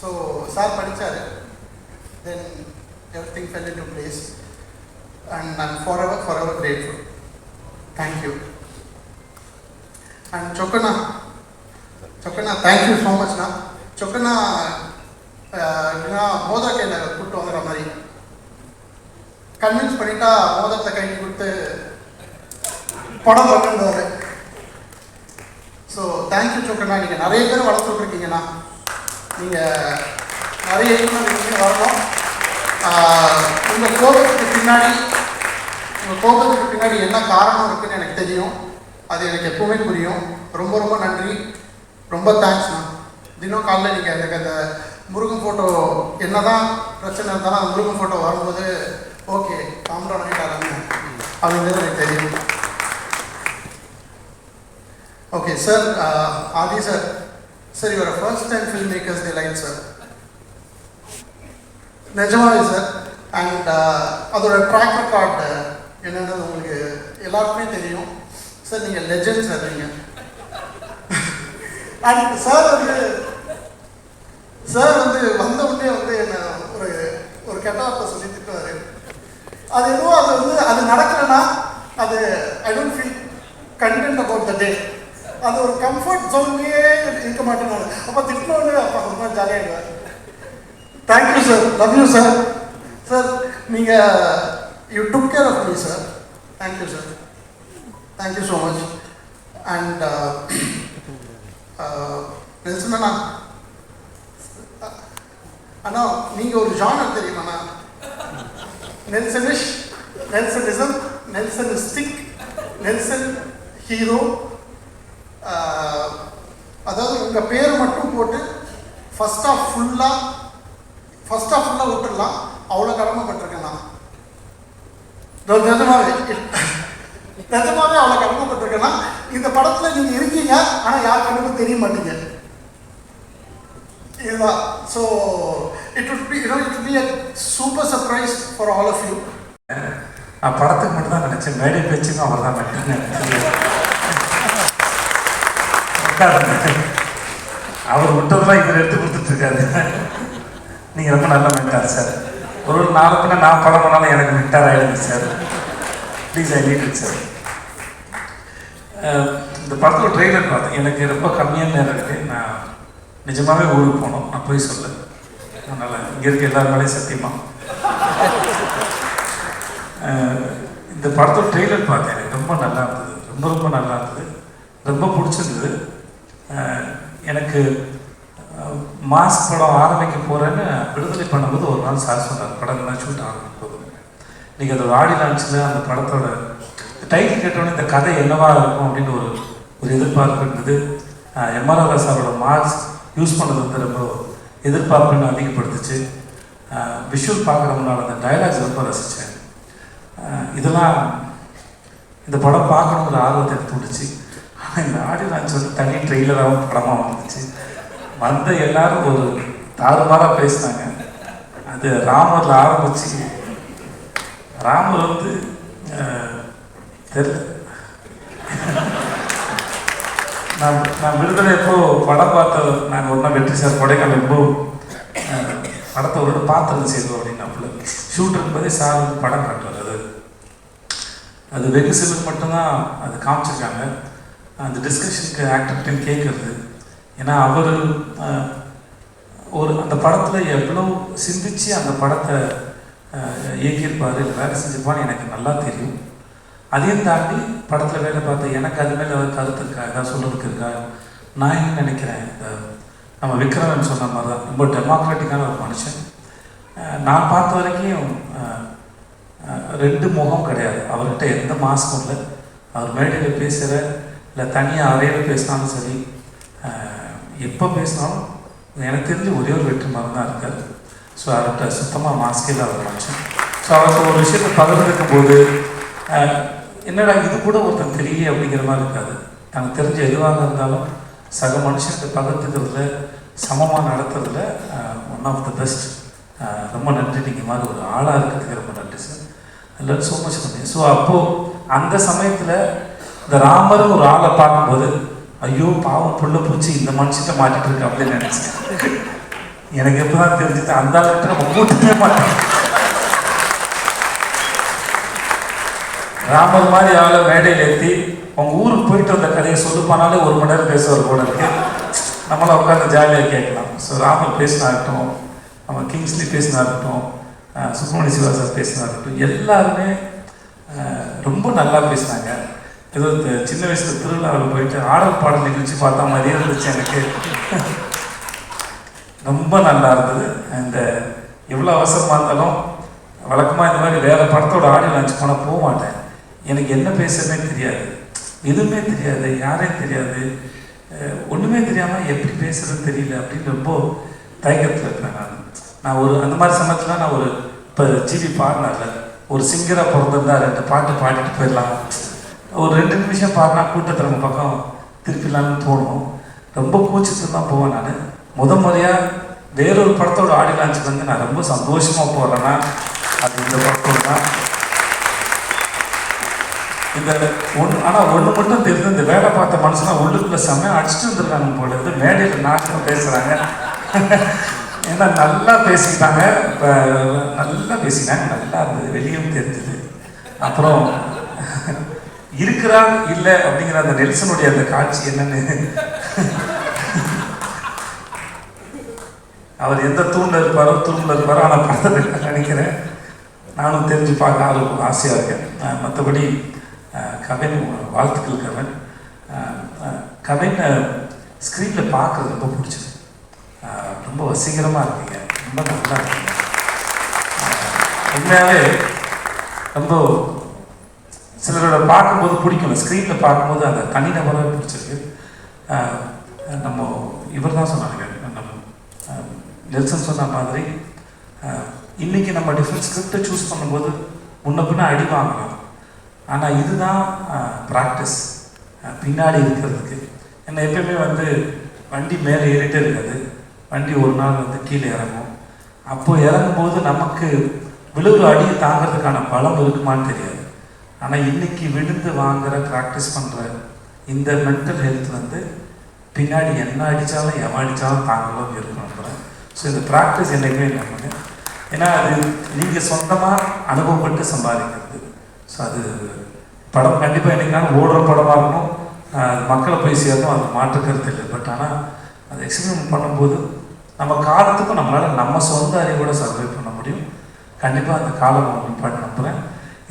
ஸோ சார் படித்தார். தென் everything fell into place and I'm forever grateful. Thank you. And Chokana, thank you so much. Chokana, மோதிர கையில் கூப்பிட்டு வந்துடுற மாதிரி கன்வின்ஸ் பண்ணிட்டா மோதிரத்தை கைக்கு கொடுத்து படம் பண்ணுவார். ஸோ தேங்க்யூ சோக்கண்ணா. நீங்கள் நிறைய பேர் வளர்த்துட்ருக்கீங்கண்ணா. நீங்கள் நிறைய இயக்குநர் வரணும். உங்கள் கோபத்துக்கு பின்னாடி என்ன காரணம் இருக்குன்னு எனக்கு தெரியும். அது எனக்கு எப்பவுமே புரியும். ரொம்ப ரொம்ப நன்றி, ரொம்ப தேங்க்ஸ்ண்ணா. தினம் காலையில் நீங்கள் எனக்கு அந்த முருகன் ஃபோட்டோ என்ன தான் பிரச்சனை இருந்தாலும் அந்த முருகன் ஃபோட்டோ வரும்போது ஓகே காம்டவுன் ஆகிட்டாங்க அப்படிங்கிறது எனக்கு தெரியும். Okay sir, Aadhi sir, sir your first time film makers delight sir, நிஜமாவே சார். அண்ட் அதோட ட்ராக் ரெக்கார்டு என்னன்றது உங்களுக்கு எல்லாருக்குமே தெரியும் சார். நீங்கள் லெஜண்ட் சார். நீங்கள் அண்ட் சார் வந்த உடனே என்ன ஒரு கெட்ட வார்த்தை சொல்லி திட்டுவார். அது எதுவும் அது நடக்கலைன்னா அது I don't feel content about the day. அது ஒரு கம்ஃபர்ட் ஜோன்லேயே இருக்க மாட்டேன் நான். அப்போ திட்டினோடனே அப்போ ரொம்ப ஜாலியாகிடுவார். Thank you sir, love you sir. Sir நீங்கள் you took care of me sir. Thank you sir, thank you so much. And Nelson அண்ணா, நீங்கள் ஒரு ஜானர் தெரியுமாண்ணா? நெல்சனிஷ், நெல்சனிசம், நெல்சனிஸ்டிக், நெல்சன் ஹீரோ. அதாவது உங்கள் பேர் மட்டும் போட்டு ஃபர்ஸ்ட் ஆஃப் ஃபுல்லாக விட்டுடலாம். அவ்வளோ கடமைப்பட்டிருக்கேன் நான். நிஜமாவே அவ்வளோ கடமைப்பட்டிருக்கேன்னா இந்த படத்தில் நீங்கள் இருக்கீங்க, ஆனால் யார் கண்ணுக்கும் தெரிய மாட்டீங்க. இதுதான். So it would be a super surprise for all of you. நான் படத்துக்கு மட்டும் தான் நினச்சேன், மேடை பேச்சுக்கும் அவர் தான் அவர் விட்டதெல்லாம் இவர் எடுத்து கொடுத்துட்ருக்காரு. நீங்கள் ரொம்ப நல்லா மென்டார் சார். ஒரு நாலு பின்ன நான் படம் பண்ணாலும் எனக்கு மென்டார் ஆகிடுங்க சார். Please I need it sir. இந்த படத்தில் ட்ரெய்லர் பார்த்தேன். எனக்கு ரொம்ப கம்மியான நேரம் இருக்குது. நான் நிஜமாகவே ஊருக்கு போகணும். நான் போய் சொல்ல அதனால் இங்கே இருக்க எல்லாரும் மேலேயும் சத்தியமாக இந்த படத்தோட ட்ரெய்லர் பார்த்தேன். எனக்கு ரொம்ப நல்லா இருந்தது, ரொம்ப நல்லா இருந்தது, ரொம்ப பிடிச்சிருந்தது. எனக்கு மாஸ் படம் ஆரம்பிக்க போகிறேன்னு விடுதலை பண்ணும்போது ஒரு நாள் சார் சொன்னார், படம்லாம் ஷூட் ஆரம்பிக்கும் போது நீங்கள் அதோட ஆடி லான்ச்சில் அந்த படத்தோட டைட்டில் கேட்டோன்னே இந்த கதை என்னவாக இருக்கும் அப்படின்னு ஒரு எதிர்பார்ப்பு இருந்தது. எம்ஆர்ஆர் சாரோட மார்க்ஸ் யூஸ் பண்ணது ரொம்ப எதிர்பார்ப்புன்னு அதிகப்படுத்துச்சு. விஷுவல் பார்க்குறவங்களால அந்த டைலாக்ஸ் ரொம்ப ரசித்தேன். இதெல்லாம் இந்த படம் பார்க்கணுங்கிற ஆர்வத்தை எடுத்து விடுச்சு. ஆனால் இந்த ஆடி லான்ச் தனி ட்ரெய்லராகவும் படமாக வந்துச்சு. வந்த எல்லாரும் ஒரு தாறுமாறாக பேசினாங்க. அது ராமரில் ஆரம்பிச்சு ராமர் தெரியல. நான் விடுதலை எப்போ படம் பார்த்த நாங்கள் ஒன்றா வெற்றி சார் கொடைக்கானல் எப்போ படத்தை ஒரு பார்த்துருந்து செய்தோம் அப்படின்னாப்புல ஷூட் இருக்கும்போதே சார் படம் காட்டுறாரு. அது வெகு சிலர் மட்டும்தான் அது காமிச்சிருக்காங்க. அந்த டிஸ்கஷனுக்கு ஆக்டர்கிட்ட கேட்குறது. ஏன்னா அவர் அந்த படத்தில் எவ்வளோ சிந்திச்சு அந்த படத்தை இயக்கியிருப்பார், வேலை செஞ்சிருப்பான்னு எனக்கு நல்லா தெரியும். அதையும் தாண்டி படத்தில் வேலை பார்த்த எனக்கு அது மேலே கருத்து இருக்கா, ஏதாவது சொல்கிறதுக்கு இருக்கா. நான் என்ன நினைக்கிறேன், இந்த நம்ம விக்ரமன் சொன்ன மாதிரி தான் ரொம்ப டெமோக்ராட்டிக்கான ஒரு மனுஷன். நான் பார்த்த வரைக்கும் 2 முகம் கிடையாது அவர்கிட்ட, எந்த மாஸ்க்கும் இல்லை. அவர் மேடையில் பேசுகிற இல்லை தனியாக அறையில் பேசினாலும் சரி, எப்போ பேசினாலும் எனக்கு தெரிஞ்சு ஒரே ஒரு வெற்றி மரம் தான் இருக்கார். ஸோ அவர்கிட்ட சுத்தமாக மாஸ்கே இல்லாத ஒரு மனுஷன். ஸோ அவர்கிட்ட ஒரு விஷயத்தை பகிர்ந்துக்கும் போது என்னடா இது கூட ஒருத்தன் தெரியல அப்படிங்கிற மாதிரி இருக்காது. எனக்கு தெரிஞ்ச எதுவாக இருந்தாலும் சக மனுஷனுக்கு பகிர்ந்துக்கிறதுல சமமாக நடத்துறதுல ஒன் ஆஃப் த பெஸ்ட். ரொம்ப நன்றி. நீங்கள் மாதிரி ஒரு ஆளாக இருக்கிறதுக்கு ரொம்ப நன்றி சார். எல்லாரும் ஸோ மச் பண்ணி. ஸோ அப்போது அந்த சமயத்தில் இந்த ராமர் ஒரு ஆளை பார்க்கும்போது ஐயோ பாவம் புள்ள பூச்சி இந்த மனுஷத்தை மாட்டிட்டு இருக்கு அப்படின்னு நினச்சேன். எனக்கு எப்போ தான் தெரிஞ்சுது அந்த ஆளுக்கு நம்ம கூட்டவே மாட்டோம். ராமர் மாதிரி ஆளை மேடையில் ஏற்றி உங்கள் ஊருக்கு போயிட்டு வந்த கதையை சொல்லுப்பானாலே 1 மணி நேரம் பேசுவார் போல இருக்கு. நம்மளை உட்காந்து ஜாலியாக கேட்கலாம். ஸோ ராமர் பேசினா இருக்கட்டும், நம்ம கிங்ஸ்லி பேசினா இருக்கட்டும், சுப்ரமணிய சிவா சார் பேசினா இருக்கட்டும், எல்லாருமே ரொம்ப நல்லா பேசினாங்க. ஏதோ சின்ன வயசுல திருவிழாவில் போயிட்டு ஆடல் பாடல் நிகழ்ச்சி பார்த்தா மாதிரியே இருந்துச்சு எனக்கு. ரொம்ப நல்லா இருந்தது. இந்த எவ்வளோ அவசரமாக இருந்தாலும் வழக்கமாக இந்த மாதிரி வேறு படத்தோட ஆடியோ லான்ச் போனால் போக மாட்டேன். எனக்கு என்ன பேசுறதுனே தெரியாது, எதுவுமே தெரியாது, யாரையும் தெரியாது, ஒன்றுமே தெரியாமல் எப்படி பேசுறதுன்னு தெரியல அப்படின்னு ரொம்ப தயக்கத்தில் இருப்பேன். நான் ஒரு அந்த மாதிரி சமயத்தில் நான் ஒரு இப்போ ஜிவி பாடினார்ல, ஒரு சிங்கராக பிறந்திருந்தா 2 பாட்டு பாடிட்டு போயிடலாம், ஒரு 2 நிமிஷம் பாடினா கூட்டத்தில் நம்ம பக்கம் திருப்பிடலான்னு தோணும். ரொம்ப கூச்சிட்டு தான் போவேன். நான் முறையாக வேறொரு படத்தோட ஆடியோ லான்ச்சுக்கு வந்து நான் ரொம்ப சந்தோஷமாக போகிறேன்னா அது இந்த படத்தோடு தான். இந்த ஆனால் ஒன்று மட்டும் தெரிஞ்சு, இந்த வேலை பார்த்த மனுஷனா உள்ளுக்குள்ள செம்மையாக அடிச்சுட்டு வந்துருக்காங்க போல இருந்து. மேடையில் நாட்டம் பேசுகிறாங்க. ஏன்னா நல்லா பேசிக்கிட்டாங்க, இப்போ நல்லா பேசினாங்க, நல்லா இருந்தது, வெளியும் தெரிஞ்சுது. அப்புறம் இருக்கிறா இல்லை அப்படிங்கிற அந்த நெல்சனுடைய அந்த காட்சி என்னன்னு, அவர் எந்த தூணில் இருப்பாரோ தூணில் இருப்பாரோ, ஆனால் படத்தை நினைக்கிறேன். நானும் தெரிஞ்சு பார்க்க ஆசையாக இருக்கேன். மற்றபடி கவின் வாழ்த்துக்கள் கவின். கவின் ஸ்க்ரீனில் பார்க்குறது ரொம்ப பிடிச்சது. ரொம்ப வசீகரமாக இருக்கீங்க, ரொம்ப நல்லா இருக்கீங்க. உண்மையாகவே ரொம்ப சிலரோட பார்க்கும்போது பிடிக்கும், ஸ்க்ரீனில் பார்க்கும்போது அந்த தனிநபராக பிடிச்சிருக்கு. நம்ம இவர் தான் சொன்னாங்க, நம்ம நெல்சன் சொன்ன மாதிரி இன்றைக்கி நம்ம டிஃப்ரெண்ட் ஸ்கிரிப்டை சூஸ் பண்ணும்போது முன்ன பின்ன அடி வாங்கலாம். ஆனால் இதுதான் ப்ராக்டிஸ் பின்னாடி இருக்கிறதுக்கு. ஏன்னா எப்பயுமே வந்து வண்டி மேலே ஏறிட்டே இருக்காது, வண்டி ஒரு நாள் வந்து கீழே இறங்கும். அப்போது இறங்கும்போது நமக்கு விழுவு அடியை தாங்கிறதுக்கான பலம் இருக்குமான்னு தெரியாது. ஆனால் இன்றைக்கி விழுந்து வாங்குகிற ப்ராக்டிஸ் பண்ணுற இந்த மென்டல் ஹெல்த் வந்து பின்னாடி என்ன அடித்தாலும் எவன் அடித்தாலும் தாங்கலாம் இருக்கணும். ஸோ இந்த ப்ராக்டிஸ் என்றைக்குமே நம்புங்க. ஏன்னா அது நீங்கள் சொந்தமாக அனுபவப்பட்டு சம்பாதிக்கிறது. ஸோ அது படம் கண்டிப்பாக என்றைக்குனாலும் ஓடுற படமாக இருக்கணும், மக்களை போய் சேரணும், அது மாற்றுக்கிறது இல்லை. பட் ஆனால் அதை எக்ஸ்பிரிமெண்ட் பண்ணும்போது நம்ம காலத்துக்கும் நம்மளால் நம்ம சொந்த அறிவோட சர்வை பண்ண முடியும். கண்டிப்பாக அந்த காலம் பாட்டு நம்புகிறேன்.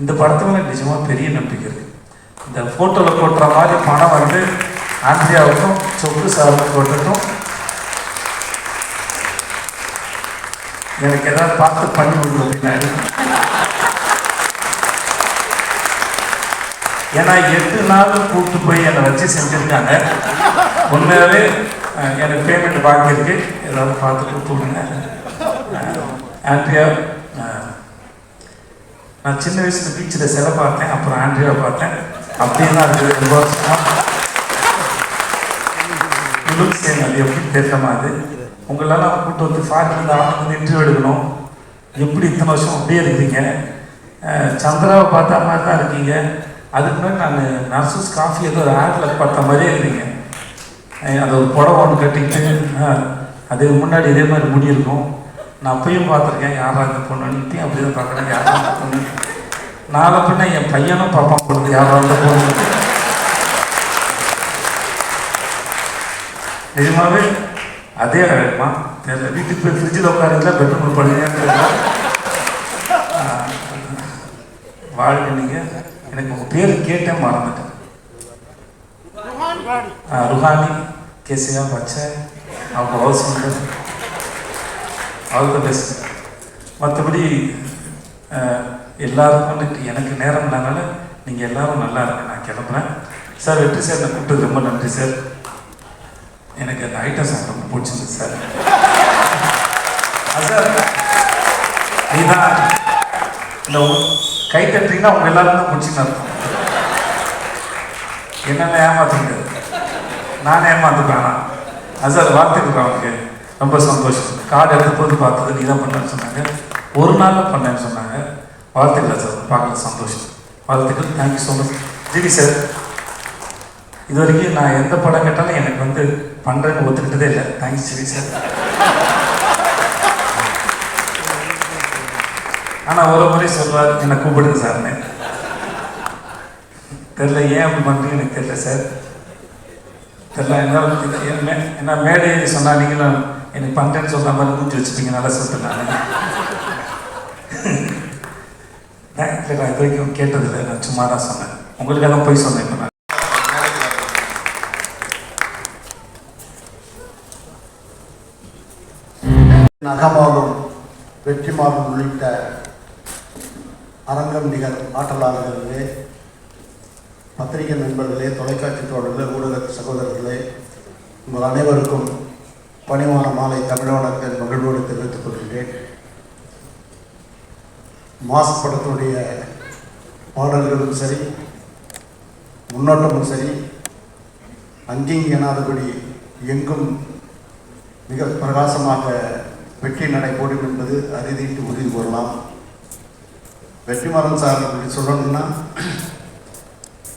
இந்த படத்துல எனக்கு நிஜமாக பெரிய நம்பிக்கை இருக்குது. இந்த ஃபோட்டோவில் போட்டுற மாதிரி பணம் வந்து ஆண்ட்ரியாவுக்கும் சொப்பு சாருக்கும் போட்டுட்டும் எனக்கு ஏதாவது பார்த்து பண்ணி கொடுக்குறது. ஏன்னா 8 நாள் கூப்பிட்டு போய் என்னை வச்சு செஞ்சுருக்காங்க. உண்மையாகவே எனக்கு பேமெண்ட் பாக்கி இருக்கு, ஏதாவது பார்த்து கொடுத்து விடுங்க. ஆண்ட்ரியா, நான் சின்ன வயசுல பீச்சில் சிலை பார்த்தேன், அப்புறம் ஆண்ட்ரியா பார்த்தேன், அப்படியே தான் இருக்குது. ரொம்ப வருஷமாக அது எப்படி தெரியமா, அது உங்களால் கூப்பிட்டு வந்து ஃபாரின்லேருந்து ஆளுங்க வந்து இன்டர்வியூ எடுக்கணும். எப்படி இத்தனை வருஷம் அப்படியே இருக்கிறீங்க? சந்திராவை பார்த்த மாதிரி தான் இருக்கீங்க. அதுக்கு முன்னாடி நான் நர்சஸ் காஃபி ஏதோ ஒரு ஆடில் பார்த்த மாதிரியே இருக்கீங்க. அது ஒரு புடவை ஒன்று கட்டிக்கிட்டு அது முன்னாடி இதே மாதிரி முடி இருக்கும். நான் அப்பயும் பார்த்துருக்கேன், யாராவது பொண்ணு இப்பயும் அப்படி தான் பார்க்குறேன், யாராவது பொண்ணு. நாளை பின்ன என் பையனும் பாப்பா பொண்ணு யாராவது பொண்ணு. நிஜமாவே அதே அழகுமா தெரியல. வீட்டுக்கு போய் ஃப்ரிட்ஜில் உட்காருங்களா பெட்ரூமில் படுங்க வாழ்க்கை. நீங்கள் எனக்கு உங்கள் பேர் கேட்டேன் மறந்துட்டேன். ருஹானி கேசியா பச்சை அவங்க ஹவுஸ் வந்து ஆல் த பெஸ்ட். மற்றபடி எல்லாருக்கும் எனக்கு நேரம் இல்லாதனால நீங்கள் எல்லாரும் நல்லா இருங்க. நான் கிளம்புறேன் சார். வெற்றி சார் நான் கூப்பிட்டது ரொம்ப நன்றி சார். எனக்கு அந்த ஐட்டம் சார் ரொம்ப பிடிச்சிருந்தது சார். சார் நீதான் இந்த கை தட்டுறீங்கன்னா அவங்க எல்லாரும் தான் பிடிச்சின்னு இருக்கும். என்னென்ன ஏமாத்துங்க, நானே ஏமாத்துப்பேன். சார் வாழ்த்துக்கள் அவனுக்கு ரொம்ப சந்தோஷம். கார்டு எடுத்த போது பார்த்தது நீ தான் பண்ணேன்னு சொன்னாங்க, ஒரு நாளில் பண்ணேன்னு சொன்னாங்க. வாழ்த்துக்கள் சார், பார்க்கல சந்தோஷம். வாழ்த்துக்கள், thank you so much. GV sir, இது வரைக்கும் நான் எந்த படம் கேட்டாலும் எனக்கு வந்து பண்ணுறேன்னு ஒத்துக்கிட்டதே இல்லை. Thanks GV sir. ஆனால் ஒரு முறை சொல்வார், என்னை கூப்பிடுங்க சார்னு. தெரில ஏன் அப்படி பண்ணுறீங்க எனக்கு தெரியல சார். தெரில என்ன மேடை சொன்னால் நீங்களும் எனக்கு பண்ணுறேன்னு சொல்கிற மாதிரி மூஞ்சி வச்சுப்பீங்க. நல்லா சொல்லிட்டு நான் இது வரைக்கும் கேட்டதில்லை. நான் சும்மா தான் சொன்னேன், உங்களுக்காக தான் போய் சொன்னேன். இப்போ நான் நகமாகும் வெற்றிமாறும் உள்ளிட்ட அரங்கம் நிகர் ஆற்றலாளர்களே, பத்திரிகை நண்பர்களே, தொலைக்காட்சி தோழர்களே, ஊடக சகோதரர்களே, உங்கள் அனைவருக்கும் பணிவான மாலை தமிழகத்தின் மகிழ்வோடு தெரிவித்துக் கொள்கிறேன். மாஸ் படத்துடைய பாடல்களும் சரி, முன்னோட்டமும் சரி, அங்கேயும் எனாதபடி எங்கும் மிக பிரகாசமாக வெற்றி நடைபோடும் என்பது அறுதிட்டு உறுதி கூறலாம். வெற்றிமாறன் சார் அப்படி சொல்லணும்னா,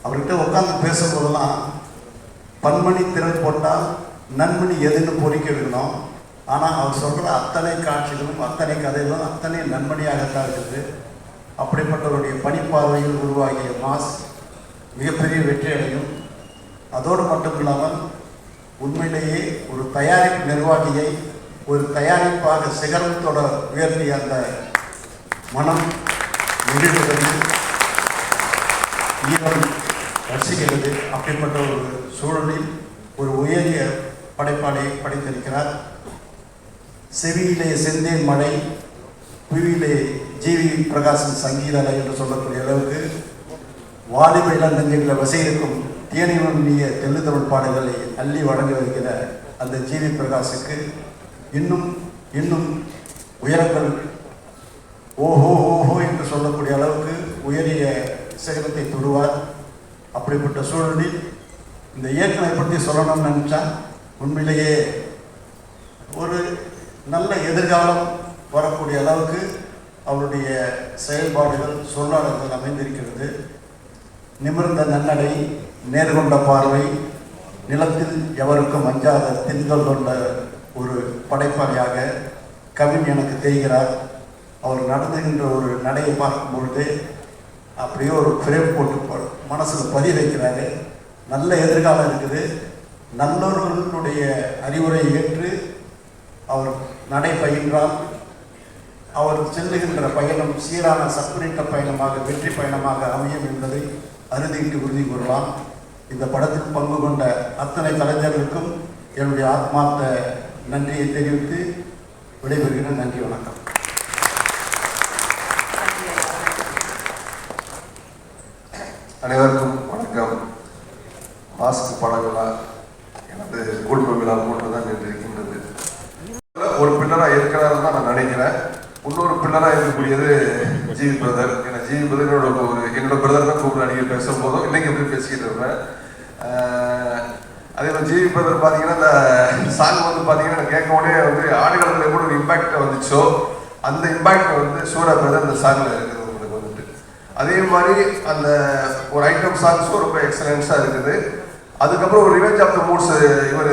அவர்கிட்ட உட்காந்து பேசும்போதெல்லாம் பன்மணி திறன் போட்டால் நன்மணி எதுன்னு பொறிக்க வைக்கணும். ஆனால் அவர் சொல்கிற அத்தனை காட்சிகளும் அத்தனை கதைகளும் அத்தனை நன்மணியாகத்தான் இருக்குது. அப்படிப்பட்டவருடைய பணிப்பார்வையில் உருவாகிய மாஸ் மிகப்பெரிய வெற்றி அடையும். அதோடு மட்டும் இல்லாமல் உண்மையிலேயே ஒரு தயாரிப்பு நிர்வாகியை ஒரு தயாரிப்பாக சிகரத்தோட உயர்த்திய அந்த மனம் நெகிழ்வுகிறது, ஈரம் ரசிக்கிறது. அப்படிப்பட்ட ஒரு சூழலில் ஒரு உயரிய படைப்பாளை படைத்திருக்கிறார். செவியிலே செந்தேன் மழை, புவியிலே ஜிவி பிரகாசன் சங்கீதலை என்று சொல்லக்கூடிய அளவுக்கு வாலிப இளநெஞ்சங்களை வசையிருக்கும் தேனிய தெல்லு தமிழ் பாடல்களை அள்ளி வழங்கி வருகிற அந்த ஜிவி பிரகாஷுக்கு இன்னும் இன்னும் உயரங்கள் ஓஹோ ஓஹோ என்று சொல்லக்கூடிய அளவுக்கு உயரிய சிகரத்தை தொடுவார். அப்படிப்பட்ட சூழலில் இந்த இயக்குனரை பற்றி சொல்லணும்னு நினச்சா உண்மையிலேயே ஒரு நல்ல எதிர்காலம் வரக்கூடிய அளவுக்கு அவருடைய செயல்பாடுகள் சொல்லாடல்கள் அமைந்திருக்கிறது. நிமிர்ந்த நன்னடை, நேர்கொண்ட பார்வை, நிலத்தில் எவருக்கும் அஞ்சாத திண்கள் கொண்ட ஒரு படைப்பாளியாக கவின் எனக்கு தெரிகிறார். அவர் நடந்துகின்ற ஒரு நடையை பார்க்கும் பொழுது அப்படியே ஒரு ஃப்ரேம் போட்டு மனசில் பதிய வைக்கிறாரு. நல்ல எதிர்காலம் இருக்குது. நல்லவர்களுடைய அறிவுரை ஏற்று அவர் நடை பயின்றால் அவர் செல்லுகின்ற பயணம் சீரான சப்புரிட்ட பயணமாக வெற்றி பயணமாக அமையும் என்பதை அறுதிட்டு உறுதி கூறலாம். இந்த படத்தில் பங்கு கொண்ட அத்தனை கலைஞர்களுக்கும் என்னுடைய ஆத்மார்த்த நன்றியை தெரிவித்து விடைபெறுகிறேன். நன்றி, வணக்கம். அனைவருக்கும் வணக்கம். மாஸ்க் படங்களா எனது குடும்ப விழா போன்று தான் நின்றிருக்கின்றது. ஒரு பில்லராக இருக்கிறாருன்னு தான் நான் நினைக்கிறேன். இன்னொரு பில்லராக இருக்கக்கூடியது ஜிவி பிரதர். ஏன்னா ஜிவி பிரதர் என்னோட பிரதர் தான் கூப்பிட்டு அடிக்கடி பேசும்போதும் இன்னைக்கு எப்படி பேசிக்கிட்டு இருப்பேன். அதே மாதிரி ஜிவி பிரதர் பார்த்தீங்கன்னா இந்த சாங் வந்து பார்த்தீங்கன்னா கேட்க உடனே வந்து ஆடுகளத்தில் எப்படி ஒரு இம்பாக்ட் வந்துச்சோ அந்த இம்பாக்ட் வந்து சூர்யா பிரதர் இந்த சாங்கில் இருக்குது. உங்களுக்கு வந்துட்டு அதே மாதிரி அந்த ஒரு ஐட்டம் சாங்ஸும் ரொம்ப எக்ஸலன்ஸாக இருக்குது. அதுக்கப்புறம் ஒரு ரிவெஞ்ச் ஆஃப் த மூட்ஸ் இவர்